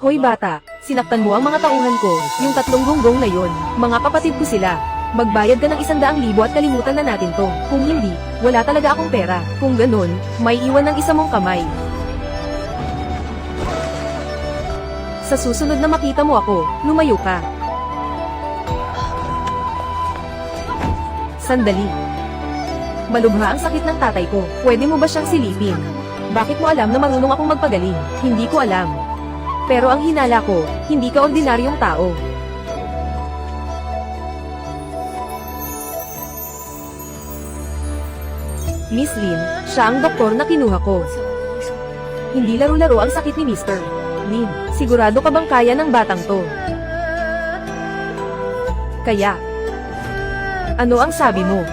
Hoy bata, sinaktan mo ang mga tauhan ko, yung 3 gonggong na yon, mga kapatid ko sila. Magbayad ka ng 100,000 at kalimutan na natin to. Kung hindi, wala talaga akong pera. Kung ganun, may iwan ng isa mong kamay. Sa susunod na makita mo ako, lumayo ka. Sandali. Malubha ang sakit ng tatay ko. Pwede mo ba siyang silipin? Bakit mo alam na marunong akong magpagaling? Hindi ko alam. Pero ang hinala ko, hindi ka ordinaryong tao. Miss Lin, siya ang doktor na kinuha ko. Hindi laro-laro ang sakit ni Mr. Lin, sigurado ka bang kaya ng batang to? Kaya, ano ang sabi mo?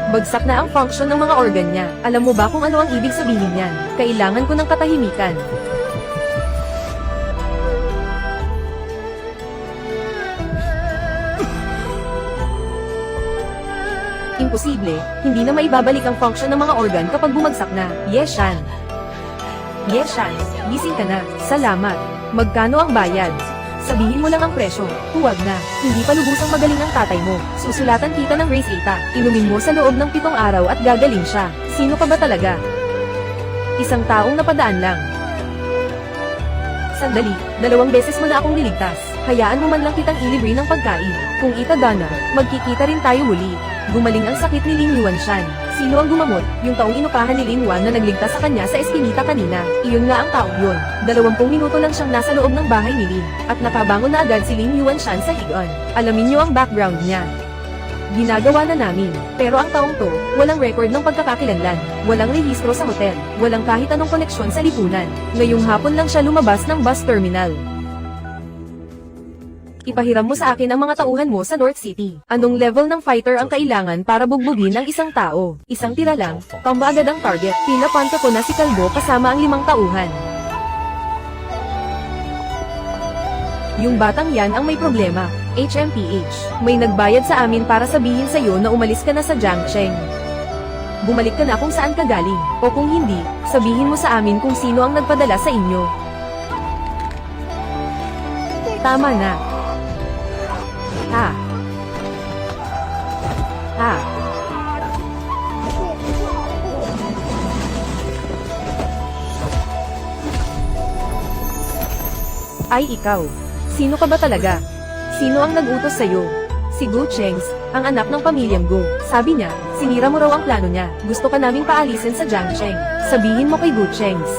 Bagsak na ang function ng mga organ niya. Alam mo ba kung ano ang ibig sabihin niyan? Kailangan ko ng katahimikan. Imposible, hindi na maibabalik ang function ng mga organ kapag bumagsak na. Yes, Shan. Yes, Shan. Gising ka na. Salamat. Magkano ang bayad? Sabihin mo lang ang presyo. Huwag na. Hindi pa lubusang magaling ang tatay mo. Susulatan kita ng race 8. Inumin mo sa loob ng 7 araw at gagaling siya. Sino ka ba talaga? Isang taong napadaan lang. Sandali, 2 beses mo na akong niligtas. Hayaan mo man lang kitang ilibre ng pagkain. Kung itada na, magkikita rin tayo muli. Gumaling ang sakit ni Ling Yuanshan. Sino ang gumamot? Yung taong inupahan ni Ling Yuan na nagligtas sa kanya sa eskinita kanina. Iyon nga ang taong yun. 20 minuto lang siyang nasa loob ng bahay ni Lin. At napabangon na agad si Ling Yuanshan sa higaan. Alamin niyo ang background niya. Ginagawa na namin. Pero ang taong to, walang record ng pagkakakilanlan. Walang rehistro sa hotel. Walang kahit anong koneksyon sa lipunan. Ngayong hapon lang siya lumabas ng bus terminal. Ipahiram mo sa akin ang mga tauhan mo sa North City. Anong level ng fighter ang kailangan para bugbugin ang isang tao? Isang tira lang, tamba agad ang target. Pinapanta ko na si Kalbo kasama ang 5 tauhan. Yung batang yan ang may problema. HMPH. May nagbayad sa amin para sabihin sa'yo na umalis ka na sa Jiangcheng. Bumalik ka na kung saan ka galing. O kung hindi, sabihin mo sa amin kung sino ang nagpadala sa inyo. Tama na. Ha. Ha. Ay ikaw. Sino ka ba talaga? Sino ang nag-utos sa'yo? Si Gu Chengs, ang anak ng pamilyang Gu. Sabi niya, sinira mo raw ang plano niya. Gusto ka naming paalisin sa Jiangcheng. Sabihin mo kay Gu Chengs.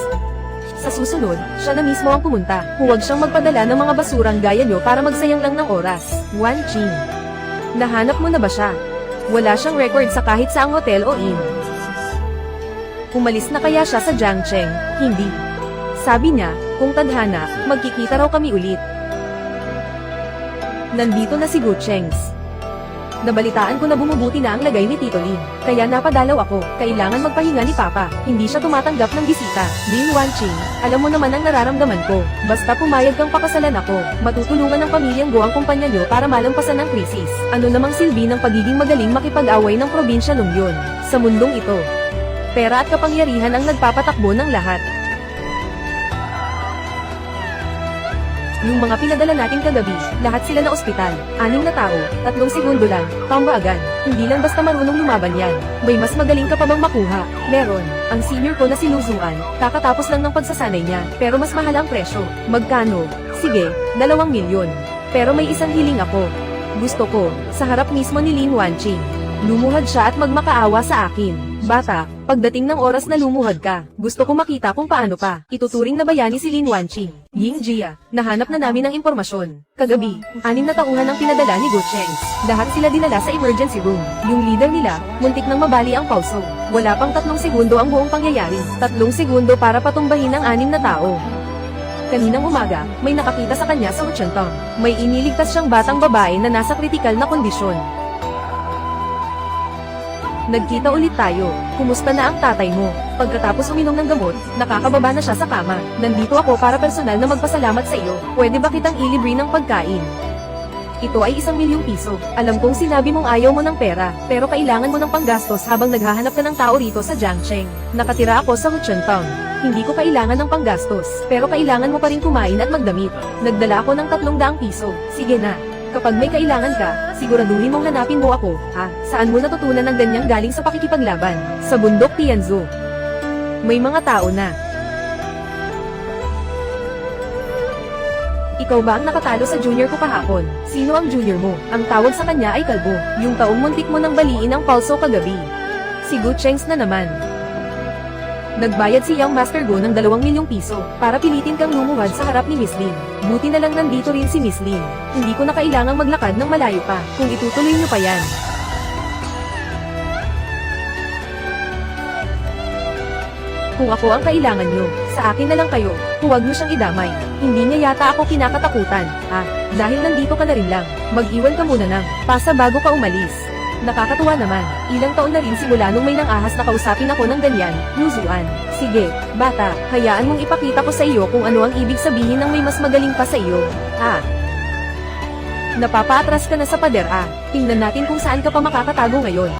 Sa susunod, siya na mismo ang pumunta. Huwag siyang magpadala ng mga basurang gaya nyo para magsayang lang ng oras. Wan Qing. Nahanap mo na ba siya? Wala siyang record sa kahit saang hotel o inn. Umalis na kaya siya sa Jiangcheng? Hindi. Sabi niya, kung tadhana, magkikita raw kami ulit. Nandito na si Gu Chengs. Nabalitaan ko na bumubuti na ang lagay ni Tito Lin. Kaya napadalaw ako. Kailangan magpahinga ni Papa. Hindi siya tumatanggap ng bisita. Lin Wanqing, alam mo naman ang nararamdaman ko. Basta pumayag kang pakasalan ako, matutulungan ng pamilyang Go ang kumpanya nyo para malampasan ang krisis. Ano namang silbi ng pagiging magaling makipag-away ng probinsya nung yun? Sa mundong ito, pera at kapangyarihan ang nagpapatakbo ng lahat. Yung mga pinadala natin kagabi, lahat sila na ospital. 6 na tao, 3 segundo lang, tamba agad. Hindi lang basta marunong lumaban yan. May mas magaling ka pa bang makuha? Meron. Ang senior ko na si Lu Zuan, kakatapos lang ng pagsasanay niya, pero mas mahal ang presyo. Magkano? Sige, 2 milyon. Pero may isang hiling ako. Gusto ko, sa harap mismo ni Lin Wanqing. Lumuhad siya at magmakaawa sa akin. Bata, pagdating ng oras na lumuhad ka, gusto ko makita kung paano pa. Ituturing na bayani si Lin Wanqing. Ying Jia, nahanap na namin ang impormasyon. Kagabi, 6 na tauhan ang pinadala ni Gu Chengs. Lahat sila dinala sa emergency room. Yung leader nila, muntik nang mabali ang pauso. Wala pang 3 segundo ang buong pangyayari. 3 segundo para patumbahin ang 6 na tao. Kaninang umaga, may nakakita sa kanya sa Uchentong. May iniligtas siyang batang babae na nasa kritikal na kondisyon. Nagkita ulit tayo. Kumusta na ang tatay mo? Pagkatapos uminom ng gamot, nakakababa na siya sa kama. Nandito ako para personal na magpasalamat sa iyo. Pwede ba kitang ilibre ng pagkain? Ito ay 1,000,000 piso. Alam kong sinabi mong ayaw mo ng pera, pero kailangan mo ng panggastos habang naghahanap ka ng tao rito sa Jiangcheng. Nakatira ako sa Hucheng Town. Hindi ko kailangan ng panggastos, pero kailangan mo pa rin kumain at magdamit. Nagdala ako ng 300 piso. Sige na. Kapag may kailangan ka, siguraduhin mong hanapin mo ako, ha? Saan mo natutunan ng ganyang galing sa pakikipaglaban? Sa bundok Tianzhu. May mga tao na. Ikaw ba ang nakatalo sa junior ko kahapon? Sino ang junior mo? Ang tawag sa kanya ay Kalbo. Yung taong muntik mo nang baliin ang palso kagabi. Si Gu Chengs na naman. Nagbayad si Young Master Go ng 2,000,000 piso para pilitin kang lumuhad sa harap ni Miss Lin. Buti na lang nandito rin si Miss Lin. Hindi ko na kailangang maglakad ng malayo pa kung itutuloy niyo pa yan. Kung ako ang kailangan nyo, sa akin na lang kayo, huwag nyo siyang idamay. Hindi niya yata ako kinakatakutan, dahil nandito ka na rin lang, mag-iwan ka muna ng pasa bago ka umalis. Nakakatuwa naman, ilang taon na rin simula nung may nang-ahas na kausapin ako ng ganyan, Nuzuan. Sige, bata, hayaan mong ipakita ko sa iyo kung ano ang ibig sabihin ng may mas magaling pa sa iyo. Napapaatras ka na sa pader. Tingnan natin kung saan ka pa makakatago ngayon.